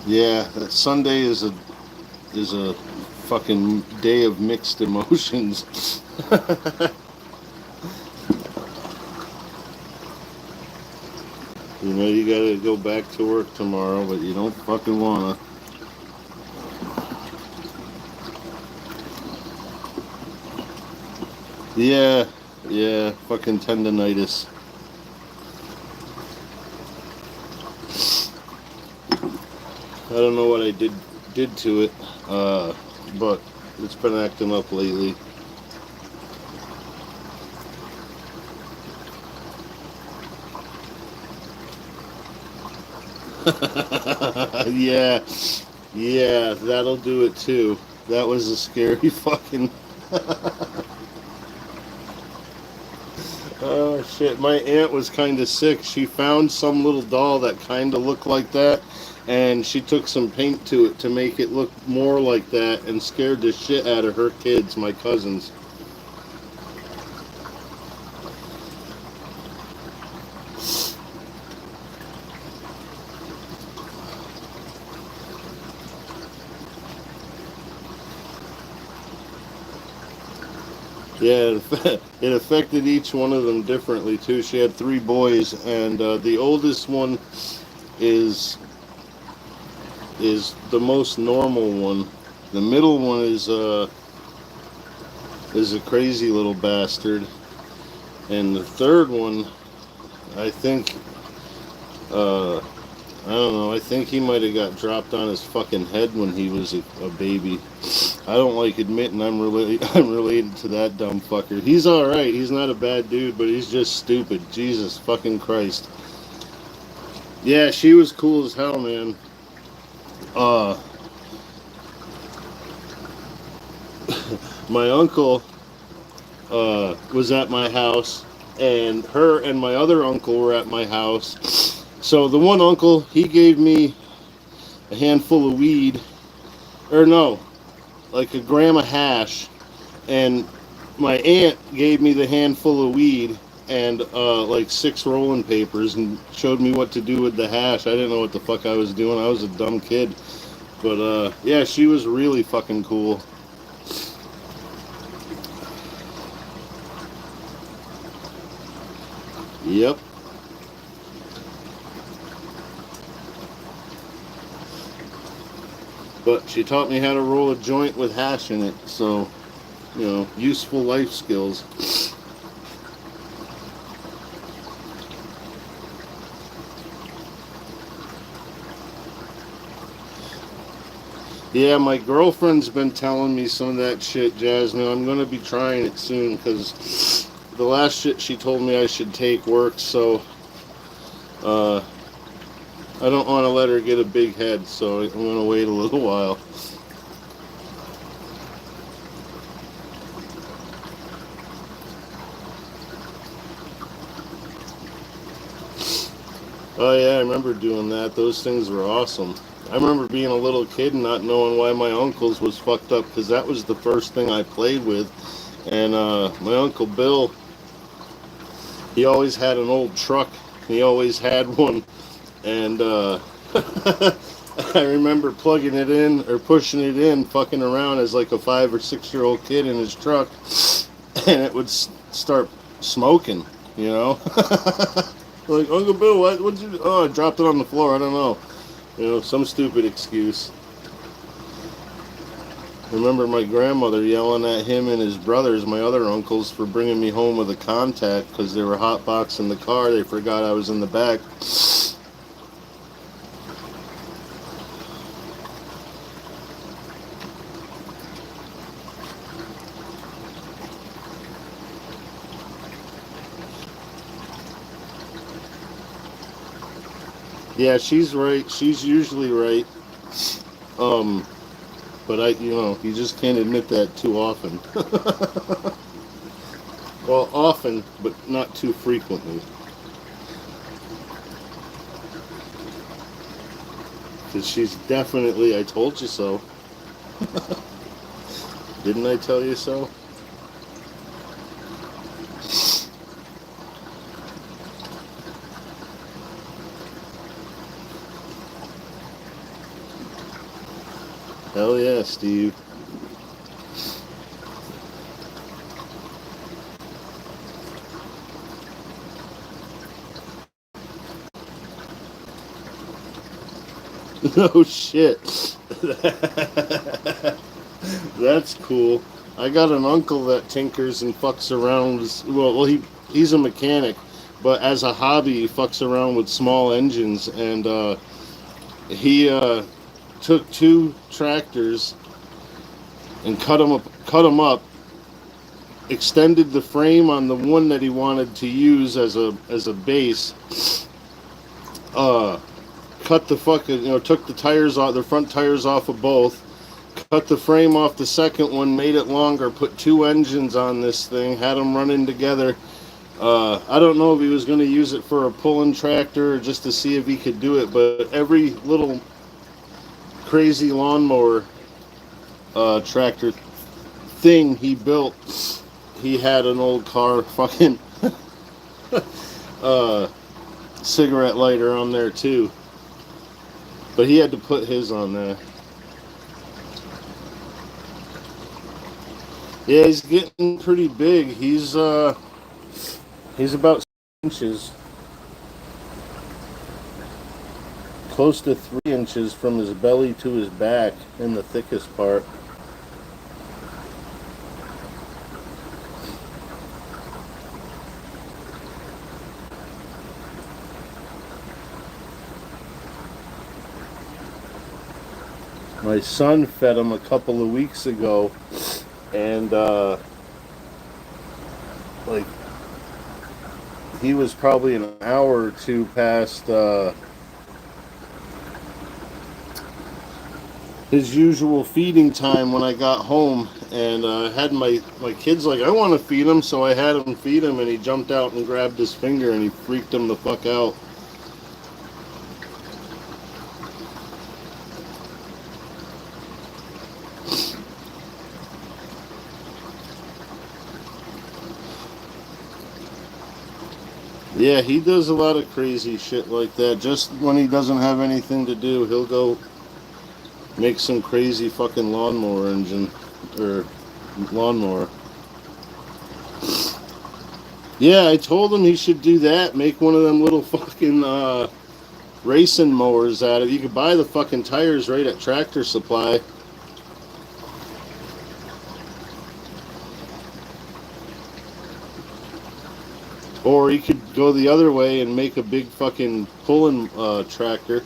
Yeah, that Sunday is a fucking day of mixed emotions. You know you gotta go back to work tomorrow, but you don't fucking wanna. Yeah, yeah, fucking tendonitis. I don't know what I did to it, but it's been acting up lately. Yeah, yeah, that'll do it too. That was a scary fucking. Oh shit! My aunt was kind of sick. She found some little doll that kind of looked like that, and she took some paint to it to make it look more like that, and scared the shit out of her kids, my cousins. Yeah, it affected each one of them differently too. She had three boys, and the oldest one is is the most normal one. The middle one is a crazy little bastard, and the third one, I think, I don't know. I think he might have got dropped on his fucking head when he was a baby. I don't like admitting I'm related to that dumb fucker. He's all right. He's not a bad dude, but he's just stupid. Jesus fucking Christ. Yeah, she was cool as hell, man. Uh, my uncle was at my house, and her and my other uncle were at my house. So the one uncle, he gave me a handful of weed, or no, like a gram of hash, and my aunt gave me the handful of weed and like 6 rolling papers and showed me what to do with the hash. I didn't know what the fuck I was doing. I was a dumb kid. But yeah, she was really fucking cool. Yep. But she taught me how to roll a joint with hash in it, so, you know, useful life skills. Yeah, my girlfriend's been telling me some of that shit, Jasmine. I'm going to be trying it soon, because the last shit she told me I should take works, so uh, I don't want to let her get a big head, so I'm going to wait a little while. Oh yeah, I remember doing that. Those things were awesome. I remember being a little kid and not knowing why my uncle's was fucked up, because that was the first thing I played with. And my Uncle Bill, he always had an old truck. He always had one. And I remember plugging it in or pushing it in, fucking around as like a 5 or 6 year old kid in his truck, and it would start smoking. You know, like Uncle Bill, what'd you? Oh, I dropped it on the floor. I don't know. You know, some stupid excuse. I remember my grandmother yelling at him and his brothers, my other uncles, for bringing me home with a contact because they were hotboxing the car. They forgot I was in the back. Yeah, she's right. She's usually right. Um, but you just can't admit that too often. Well, often, but not too frequently. Because she's definitely, I told you so. Didn't I tell you so? Hell yeah, Steve. No shit. That's cool. I got an uncle that tinkers and fucks around. He's a mechanic, but as a hobby, he fucks around with small engines. And he took two tractors and cut them up, extended the frame on the one that he wanted to use as a base. Uh, cut the fucking took the tires off, the front tires off of both, cut the frame off the second one, made it longer, put two engines on this thing, had them running together. I don't know if he was going to use it for a pulling tractor or just to see if he could do it, but every little crazy lawnmower tractor thing he built, he had an old car fucking uh, cigarette lighter on there too. But he had to put his on there. Yeah, he's getting pretty big. He's about 6 inches, close to 3 inches from his belly to his back in the thickest part. My son fed him a couple of weeks ago, and like he was probably an hour or two past his usual feeding time when I got home, and had my kids like, I want to feed him, so I had him feed him, and he jumped out and grabbed his finger and he freaked him the fuck out. Yeah, he does a lot of crazy shit like that. Just when he doesn't have anything to do, he'll go make some crazy fucking lawnmower engine or lawnmower. Yeah, I told him he should do that. Make one of them little fucking racing mowers out of it. You could buy the fucking tires right at Tractor Supply. Or he could go the other way and make a big fucking pulling tractor.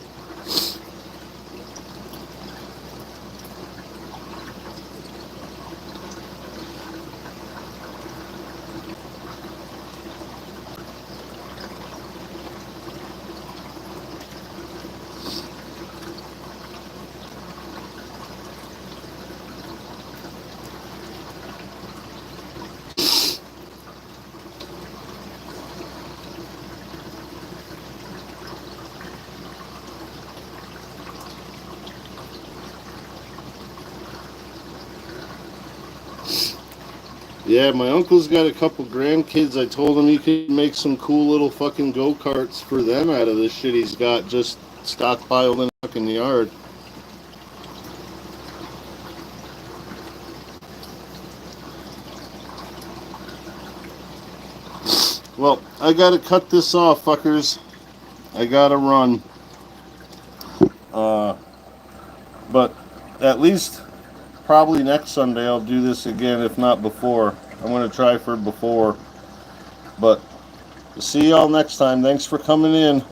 Yeah, my uncle's got a couple grandkids. I told him he could make some cool little fucking go-karts for them out of this shit he's got. Just stockpiled in the fucking yard. Well, I gotta cut this off, fuckers. I gotta run. But at least probably next Sunday I'll do this again, if not before. I'm gonna try for before. But see y'all next time. Thanks for coming in.